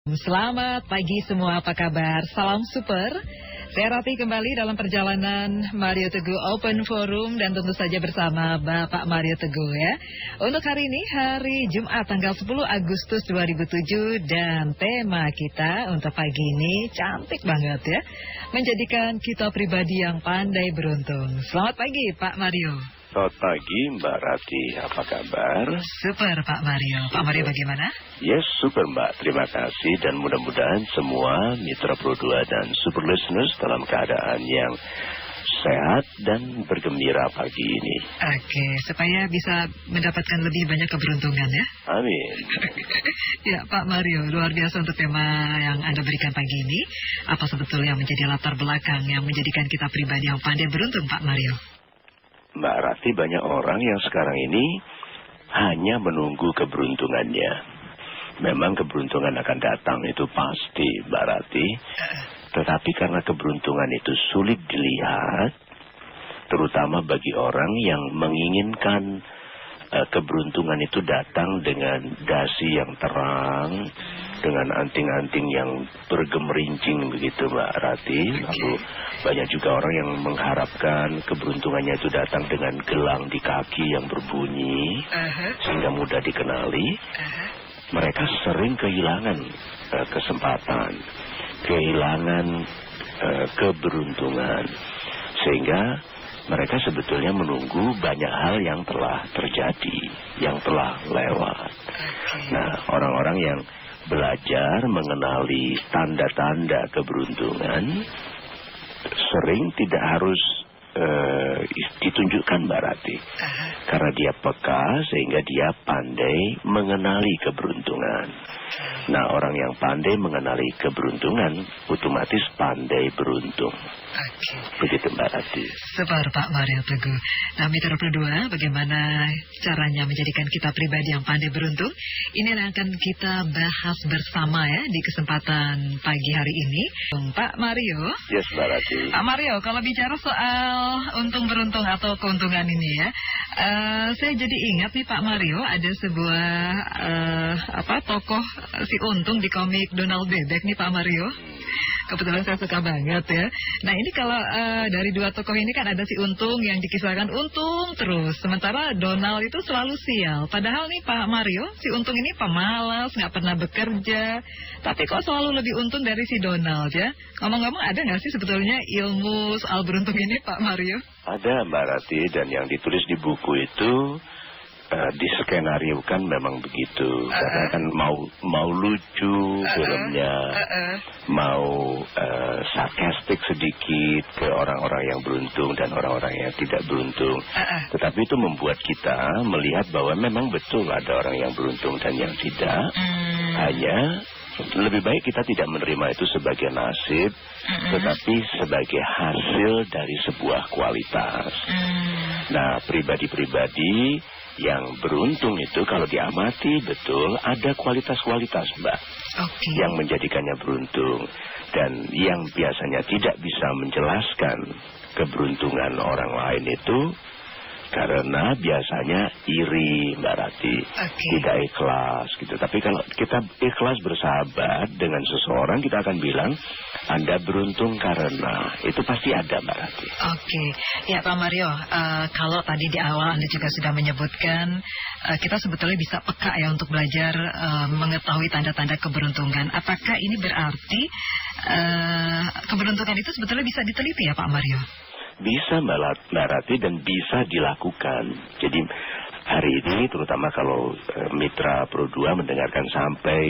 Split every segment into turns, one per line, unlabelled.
Selamat pagi semua, apa kabar? Salam super. Saya Rati kembali dalam perjalanan Mario Teguh Open Forum dan tentu saja bersama Bapak Mario Teguh ya. Untuk hari ini, hari Jumat tanggal 10 Agustus 2007 dan tema kita untuk pagi ini cantik banget ya. Menjadikan kita pribadi yang pandai beruntung. Selamat pagi Pak Mario.
Selamat pagi Mbak Rati, apa kabar?
Super Pak Mario. Pak Mario bagaimana?
Yes, super Mbak, terima kasih dan mudah-mudahan semua mitra Pro 2 dan super listeners dalam keadaan yang sehat dan bergembira pagi ini.
Oke, supaya bisa mendapatkan lebih banyak keberuntungan ya.
Amin.
Ya Pak Mario, luar biasa untuk tema yang Anda berikan pagi ini. Apa sebetulnya yang menjadi latar belakang yang menjadikan kita pribadi yang pandai beruntung Pak Mario?
Mbak Rati, banyak orang yang sekarang ini hanya menunggu keberuntungannya. Memang keberuntungan akan datang, itu pasti Mbak Rati. Tetapi karena keberuntungan itu sulit dilihat, terutama bagi orang yang menginginkan keberuntungan itu datang dengan dasi yang terang, dengan anting-anting yang bergemerincing begitu Mbak Rati. Lalu banyak juga orang yang mengharapkan keberuntungannya itu datang dengan gelang di kaki yang berbunyi, sehingga mudah dikenali. Mereka sering kehilangan kesempatan, kehilangan keberuntungan, sehingga mereka sebetulnya menunggu banyak hal yang telah terjadi, yang telah lewat. Nah, orang-orang yang belajar mengenali tanda-tanda keberuntungan sering tidak harus ditunjukkan Mbak Rati. Karena dia peka sehingga dia pandai mengenali keberuntungan. Nah, orang yang pandai mengenali keberuntungan otomatis pandai beruntung. Begitu Mbak Rati.
Sebar Pak Mario Teguh. Nah, mitra Pro 2, bagaimana caranya menjadikan kita pribadi yang pandai beruntung? Ini yang akan kita bahas bersama ya di kesempatan pagi hari ini. Pak Mario.
Yes Mbak Rati.
Pak Mario, kalau bicara soal untung beruntung atau keuntungan ini ya, saya jadi ingat nih Pak Mario, ada sebuah tokoh si untung di komik Donald Bebek nih Pak Mario. Kebetulan saya suka banget ya. Nah ini kalau dari dua tokoh ini kan ada si untung yang dikisahkan untung terus. Sementara Donald itu selalu sial. Padahal nih Pak Mario, si untung ini pemalas, nggak pernah bekerja. Tapi kok selalu lebih untung dari si Donald ya. Ngomong-ngomong ada nggak sih sebetulnya ilmu soal beruntung ini Pak Mario?
Ada Mbak Rati, dan yang ditulis di buku itu diskenariokan memang begitu. Karena kan mau lucu filmnya, mau sarkastik sedikit ke orang-orang yang beruntung dan orang-orang yang tidak beruntung. Tetapi itu membuat kita melihat bahwa memang betul ada orang yang beruntung dan yang tidak. Hanya lebih baik kita tidak menerima itu sebagai nasib, tetapi sebagai hasil dari sebuah kualitas. Nah, pribadi-pribadi yang beruntung itu kalau diamati betul ada kualitas-kualitas Mbak, yang menjadikannya beruntung. Dan yang biasanya tidak bisa menjelaskan keberuntungan orang lain itu karena biasanya iri Mbak Rati, tidak ikhlas gitu. Tapi kalau kita ikhlas bersahabat dengan seseorang, kita akan bilang Anda beruntung karena itu pasti ada Mbak Rati.
Ya Pak Mario, kalau tadi di awal Anda juga sudah menyebutkan kita sebetulnya bisa peka ya untuk belajar mengetahui tanda-tanda keberuntungan. Apakah ini berarti keberuntungan itu sebetulnya bisa diteliti ya Pak Mario?
Bisa Mbak Rati dan bisa dilakukan. Jadi hari ini terutama kalau mitra Pro 2 mendengarkan sampai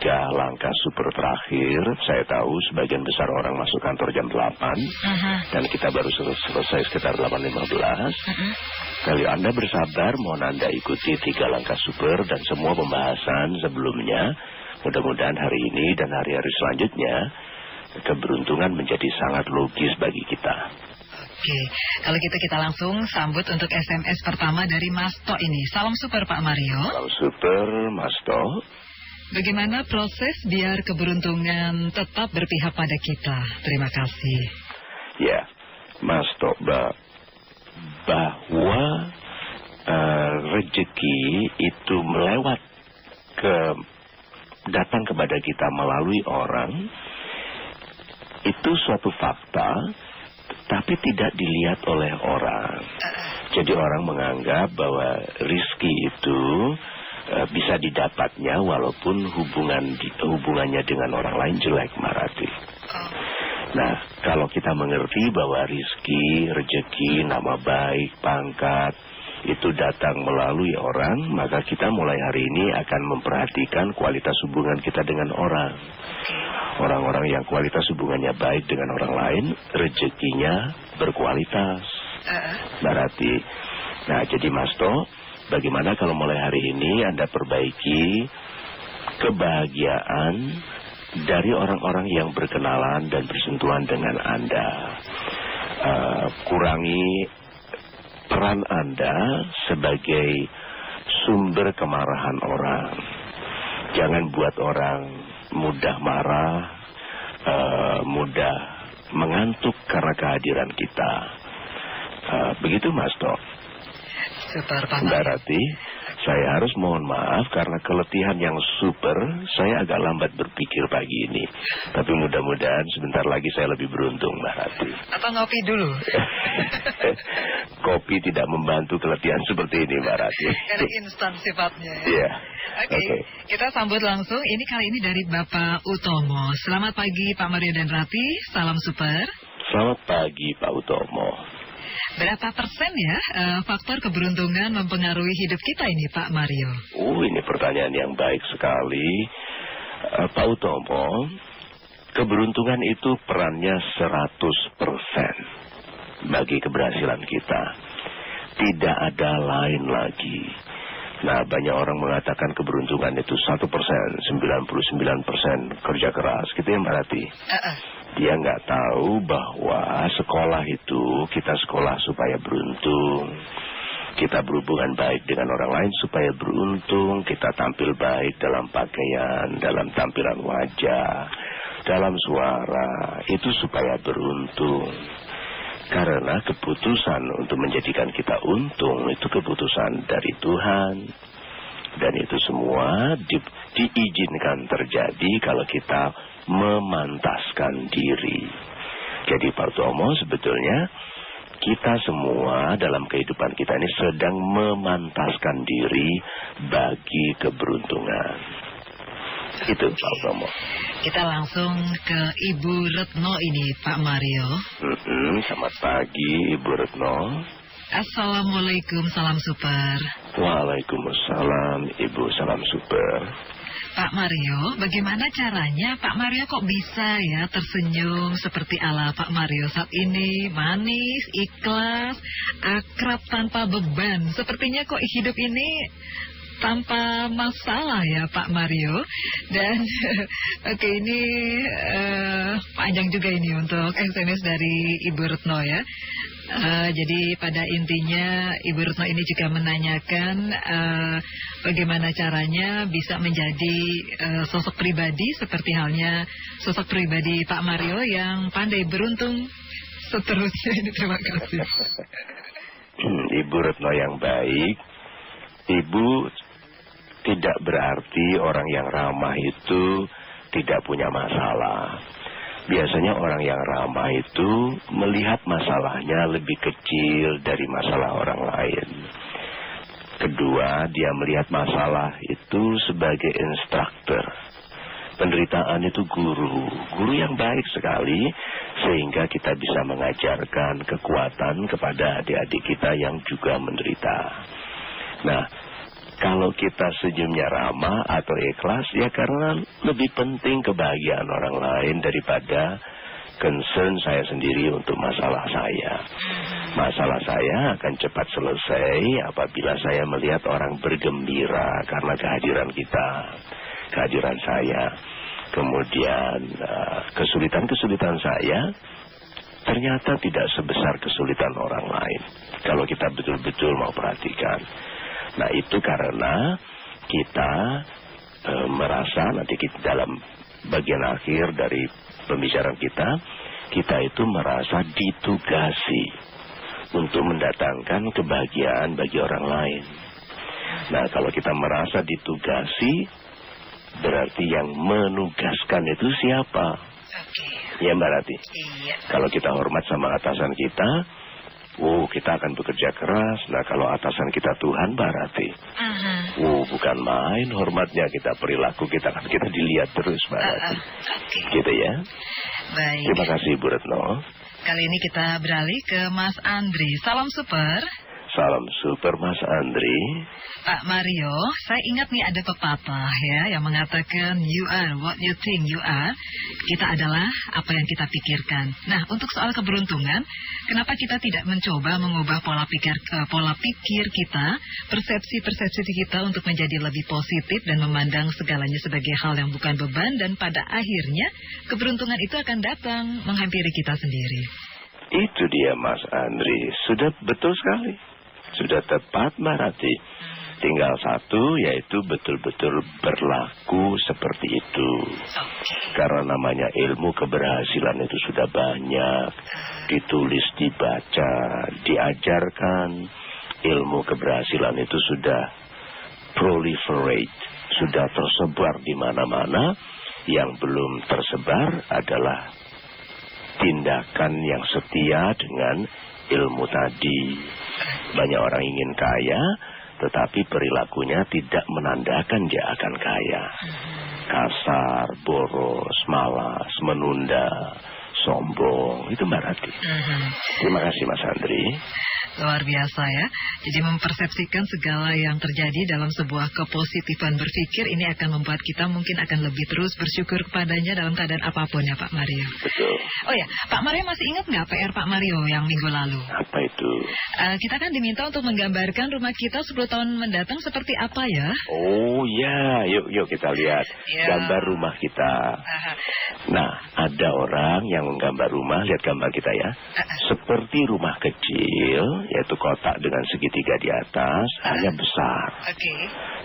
3 langkah super terakhir, saya tahu sebagian besar orang masuk kantor jam 8 dan kita baru selesai sekitar 8.15. Kalau Anda bersabar, mohon Anda ikuti 3 langkah super dan semua pembahasan sebelumnya. Mudah-mudahan hari ini dan hari-hari selanjutnya keberuntungan menjadi sangat logis bagi kita.
Kalau gitu kita langsung sambut untuk SMS pertama dari Mas To ini. Salam super Pak Mario.
Salam super Mas To.
Bagaimana proses biar keberuntungan tetap berpihak pada kita? Terima kasih.
Ya, Mas To, bahwa rezeki itu melewat ke datang kepada kita melalui orang, itu suatu fakta, tapi tidak dilihat oleh orang. Jadi orang menganggap bahwa rizki itu bisa didapatnya walaupun hubungannya dengan orang lain jelek, Mbak Rati. Nah, kalau kita mengerti bahwa rizki, rejeki, nama baik, pangkat itu datang melalui orang, maka kita mulai hari ini akan memperhatikan kualitas hubungan kita dengan orang. Orang-orang yang kualitas hubungannya baik dengan orang lain, rezekinya berkualitas. Berarti, nah jadi Mas To, bagaimana kalau mulai hari ini Anda perbaiki kebahagiaan dari orang-orang yang berkenalan dan bersentuhan dengan Anda. Kurangi peran Anda sebagai sumber kemarahan orang. Jangan buat orang mudah marah, mudah mengantuk karena kehadiran kita. Begitu Mas To.
Super, Pak.
Berarti saya harus mohon maaf karena keletihan yang super, saya agak lambat berpikir pagi ini. Tapi mudah-mudahan sebentar lagi saya lebih beruntung, Mbak Rati.
Atau ngopi dulu?
Kopi tidak membantu keletihan seperti ini, Mbak Rati.
Karena instan sifatnya.
Iya.
Oke, kita sambut langsung. Ini kali ini dari Bapak Utomo. Selamat pagi Pak Mario dan Rati, salam super.
Selamat pagi Pak Utomo.
Berapa persen ya faktor keberuntungan mempengaruhi hidup kita ini Pak Mario?
Ini pertanyaan yang baik sekali. Pak Utomo, keberuntungan itu perannya 100% bagi keberhasilan kita. Tidak ada lain lagi. Nah, banyak orang mengatakan keberuntungan itu 1%, 99% kerja keras. Gitu ya Mbak Rati? Dia nggak tahu bahwa sekolah itu kita sekolah supaya beruntung. Kita berhubungan baik dengan orang lain supaya beruntung. Kita tampil baik dalam pakaian, dalam tampilan wajah, dalam suara. Itu supaya beruntung. Karena keputusan untuk menjadikan kita untung itu keputusan dari Tuhan. Dan itu semua diizinkan terjadi kalau kita memantaskan diri. Jadi Pak Utomo, sebetulnya kita semua dalam kehidupan kita ini sedang memantaskan diri bagi keberuntungan. Itu Pak Utomo.
Kita langsung ke Ibu Retno ini Pak Mario.
Selamat pagi Ibu Retno.
Assalamualaikum, salam super.
Waalaikumsalam Ibu, salam super.
Pak Mario, bagaimana caranya Pak Mario kok bisa ya tersenyum seperti ala Pak Mario saat ini? Manis, ikhlas, akrab tanpa beban. Sepertinya kok hidup ini tanpa masalah ya Pak Mario. Dan oke, ini panjang juga ini untuk SMS dari Ibu Retno ya. Jadi pada intinya Ibu Retno ini juga menanyakan bagaimana caranya bisa menjadi sosok pribadi seperti halnya sosok pribadi Pak Mario yang pandai beruntung seterusnya. Ini terima kasih.
Ibu Retno yang baik, Ibu tidak berarti orang yang ramah itu tidak punya masalah. Biasanya orang yang ramah itu melihat masalahnya lebih kecil dari masalah orang lain. Kedua, dia melihat masalah itu sebagai instruktur. Penderitaan itu guru yang baik sekali, sehingga kita bisa mengajarkan kekuatan kepada adik-adik kita yang juga menderita. Nah, kalau kita senyumnya ramah atau ikhlas, ya karena lebih penting kebahagiaan orang lain daripada concern saya sendiri untuk masalah saya. Masalah saya akan cepat selesai apabila saya melihat orang bergembira karena kehadiran kita, kehadiran saya. Kemudian kesulitan-kesulitan saya ternyata tidak sebesar kesulitan orang lain. Kalau kita betul-betul mau perhatikan. Nah, itu karena kita merasa nanti kita dalam bagian akhir dari pembicaraan kita itu merasa ditugasi untuk mendatangkan kebahagiaan bagi orang lain. Nah, kalau kita merasa ditugasi, berarti yang menugaskan itu siapa? Ya Mbak Rati.
Iya.
Kalau kita hormat sama atasan kita, kita akan bekerja keras. Nah kalau atasan kita Tuhan Mbak Rati, bukan main hormatnya kita, perilaku kita kan kita dilihat terus Mbak Rati. Gitu ya.
Baik.
Terima kasih Bu Retno.
Kali ini kita beralih ke Mas Andri. Salam super.
Salam super Mas Andri.
Pak Mario, saya ingat nih ada pepatah ya yang mengatakan you are what you think you are. Kita adalah apa yang kita pikirkan. Nah, untuk soal keberuntungan, kenapa kita tidak mencoba mengubah pola pikir kita, persepsi kita untuk menjadi lebih positif dan memandang segalanya sebagai hal yang bukan beban, dan pada akhirnya keberuntungan itu akan datang menghampiri kita sendiri.
Itu dia Mas Andri, sudah betul sekali. Sudah tepat Mbak Rati. Tinggal satu, yaitu betul-betul berlaku seperti itu. Karena namanya ilmu keberhasilan itu sudah banyak. Ditulis, dibaca, diajarkan. Ilmu keberhasilan itu sudah proliferate. Sudah tersebar di mana-mana. Yang belum tersebar adalah tindakan yang setia dengan ilmu tadi. Banyak orang ingin kaya, tetapi perilakunya tidak menandakan dia akan kaya. Kasar, boros, malas, menunda, sombong. Itu Mbak Rati. Terima kasih Mas Andri.
Luar biasa ya. Jadi mempersepsikan segala yang terjadi dalam sebuah kepositifan berpikir ini akan membuat kita mungkin akan lebih terus bersyukur kepadanya dalam keadaan apapun ya Pak Mario.
Betul.
Oh ya, Pak Mario masih ingat nggak PR Pak Mario yang minggu lalu?
Apa itu?
Kita kan diminta untuk menggambarkan rumah kita 10 tahun mendatang seperti apa ya?
Oh ya, yuk kita lihat gambar rumah kita. Nah, ada orang yang menggambar rumah, lihat gambar kita ya. Seperti rumah kecil, yaitu kotak dengan segitiga di atas, hanya besar.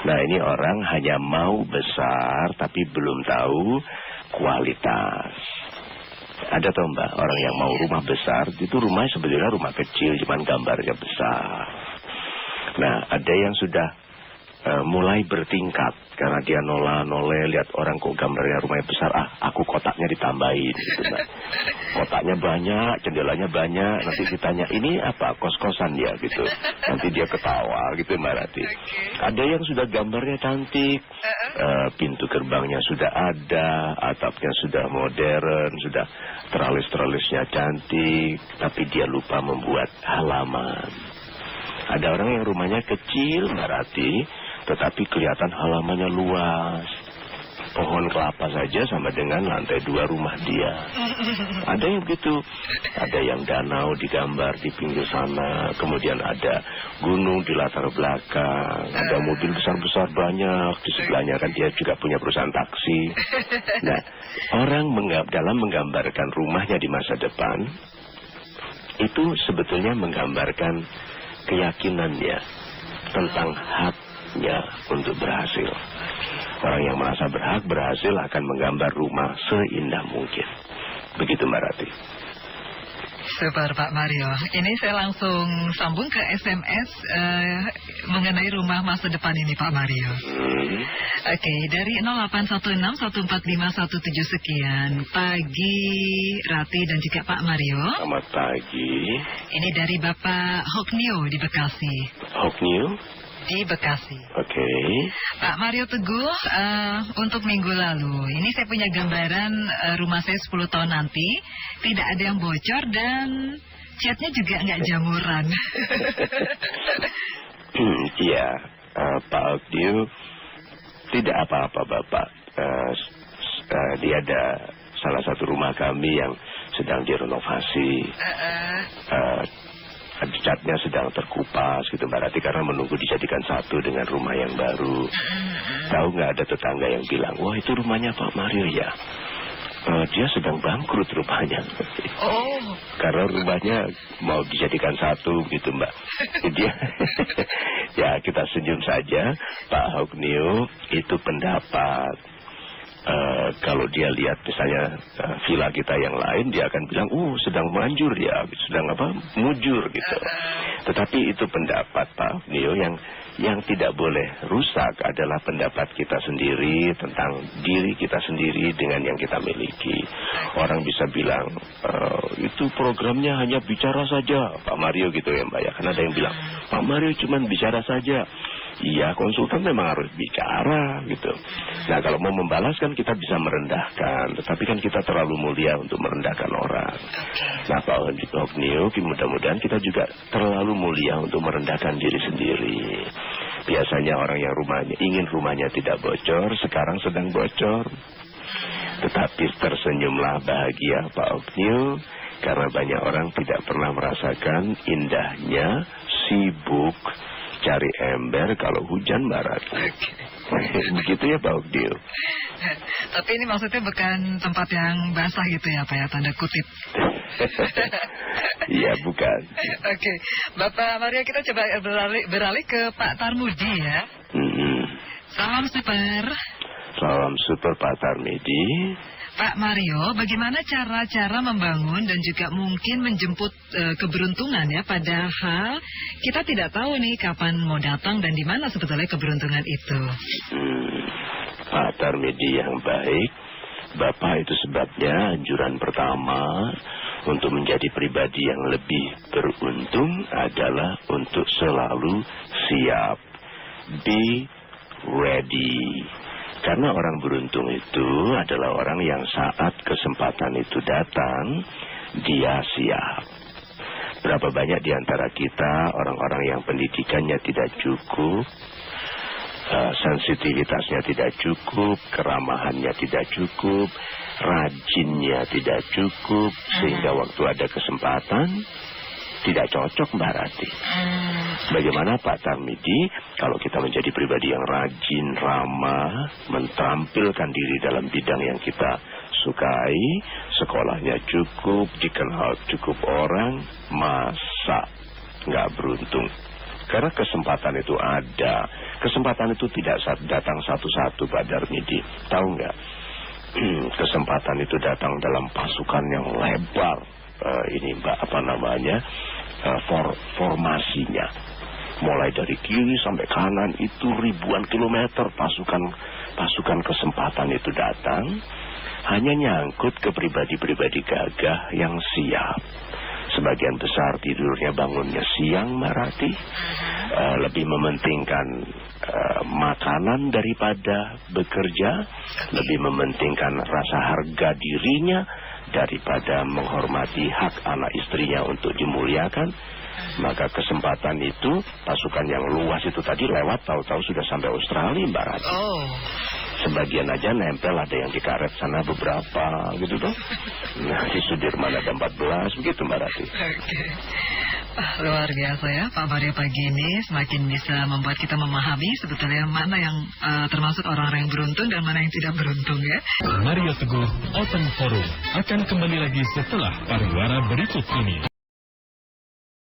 Nah, ini orang hanya mau besar, tapi belum tahu kualitas. Ada tau Mbak, orang yang mau rumah besar, itu rumahnya sebetulnya rumah kecil, cuman gambarnya besar. Nah, ada yang sudah mulai bertingkat, karena dia noleh, lihat orang kok gambarnya rumahnya besar, aku kotaknya ditambahin, gitu Mbak. Kotaknya banyak, jendelanya banyak, nanti ditanya, ini apa, kos-kosan ya, gitu. Nanti dia ketawa, gitu Mbak Rati. Ada yang sudah gambarnya cantik, pintu gerbangnya sudah ada, atapnya sudah modern, sudah teralis-teralisnya cantik, tapi dia lupa membuat halaman. Ada orang yang rumahnya kecil Mbak Rati, tetapi kelihatan halamannya luas. Pohon kelapa saja sama dengan lantai 2 rumah dia. Ada yang begitu. Ada yang danau digambar di pinggir sana. Kemudian ada gunung di latar belakang. Ada mobil besar-besar banyak. Di sebelahnya kan dia juga punya perusahaan taksi. Nah, orang dalam menggambarkan rumahnya di masa depan, itu sebetulnya menggambarkan keyakinannya tentang haknya untuk berhasil. Orang yang merasa berhasil akan menggambar rumah seindah mungkin. Begitu Mbak Rati.
Super Pak Mario. Ini saya langsung sambung ke SMS mengenai rumah masa depan ini Pak Mario. Oke, dari 0816145117 sekian. Pagi Rati dan juga Pak Mario.
Selamat pagi.
Ini dari Bapak Hoknio di Bekasi.
Hoknio?
Di Bekasi.
Oke.
Pak Mario Teguh, untuk minggu lalu, ini saya punya gambaran rumah saya 10 tahun nanti, tidak ada yang bocor dan catnya juga nggak jamuran.
Iya, Pak Hoknio, tidak apa-apa Bapak. Dia ada salah satu rumah kami yang sedang direnovasi. Catnya sedang terkupas gitu Mbak Rati, karena menunggu dijadikan satu dengan rumah yang baru. Tahu nggak, ada tetangga yang bilang, wah itu rumahnya Pak Mario ya. Dia sedang bangkrut rumahnya. Karena rumahnya mau dijadikan satu gitu Mbak. Dia ya kita senyum saja. Pak Hoknio itu pendapat. Kalau dia lihat misalnya villa kita yang lain, dia akan bilang, sedang manjur ya, sedang mujur gitu. Tetapi itu pendapat Pak Hoknio Yang tidak boleh rusak adalah pendapat kita sendiri tentang diri kita sendiri dengan yang kita miliki. Orang bisa bilang, itu programnya hanya bicara saja, Pak Mario gitu ya Mbak ya. Karena ada yang bilang, Pak Mario cuma bicara saja. Iya, konsultan memang harus bicara gitu. Nah, kalau mau membalas kan kita bisa merendahkan, tetapi kan kita terlalu mulia untuk merendahkan orang. Nah, Pak Ogniu, mudah-mudahan kita juga terlalu mulia untuk merendahkan diri sendiri. Biasanya orang yang ingin rumahnya tidak bocor, sekarang sedang bocor. Tetapi tersenyumlah bahagia Pak Ogniu, karena banyak orang tidak pernah merasakan indahnya sibuk cari ember kalau hujan barat. Begitu ya Pak Ogniu.
Tapi ini maksudnya bukan tempat yang basah gitu ya Pak ya, tanda kutip.
Iya, bukan.
Oke, Bapak Mario, kita coba beralih ke Pak Tarmudi ya. Salam super.
Salam super Pak Tarmidi.
Pak Mario, bagaimana cara-cara membangun dan juga mungkin menjemput keberuntungan ya? Padahal kita tidak tahu nih kapan mau datang dan di mana sebetulnya keberuntungan itu.
Pak Tarmidi yang baik, Bapak itu sebabnya anjuran pertama untuk menjadi pribadi yang lebih beruntung adalah untuk selalu siap. Be ready. Karena orang beruntung itu adalah orang yang saat kesempatan itu datang, dia siap. Berapa banyak di antara kita orang-orang yang pendidikannya tidak cukup, sensitivitasnya tidak cukup, keramahannya tidak cukup, rajinnya tidak cukup, sehingga waktu ada kesempatan tidak cocok Mbak Rati. Bagaimana Pak Tarmidi kalau kita menjadi pribadi yang rajin, ramah, menampilkan diri dalam bidang yang kita sukai, sekolahnya cukup, dikenal cukup orang, masa nggak beruntung? Karena kesempatan itu ada. Kesempatan itu tidak datang satu-satu Pak Tarmidi. Tahu nggak? Kesempatan itu datang dalam pasukan yang lebar. Ini Mbak, apa namanya, formasinya mulai dari kiri sampai kanan itu ribuan kilometer pasukan kesempatan itu datang, hanya nyangkut ke pribadi-pribadi gagah yang siap. Sebagian besar tidurnya bangunnya siang Mbak Rati, lebih mementingkan makanan daripada bekerja, lebih mementingkan rasa harga dirinya daripada menghormati hak anak istrinya untuk dimuliakan. Maka kesempatan itu, pasukan yang luas itu tadi lewat, tahu-tahu sudah sampai Australia Mbak Rati. Sebagian aja nempel, ada yang di karet sana beberapa gitu dong. Nah, di Sudirman ada 14 begitu Mbak Rati.
Luar biasa ya Pak Mario pagi ini, semakin bisa membuat kita memahami sebetulnya mana yang termasuk orang-orang yang beruntung dan mana yang tidak beruntung ya.
Mario Teguh Open Forum akan kembali lagi setelah pariwara berikut ini.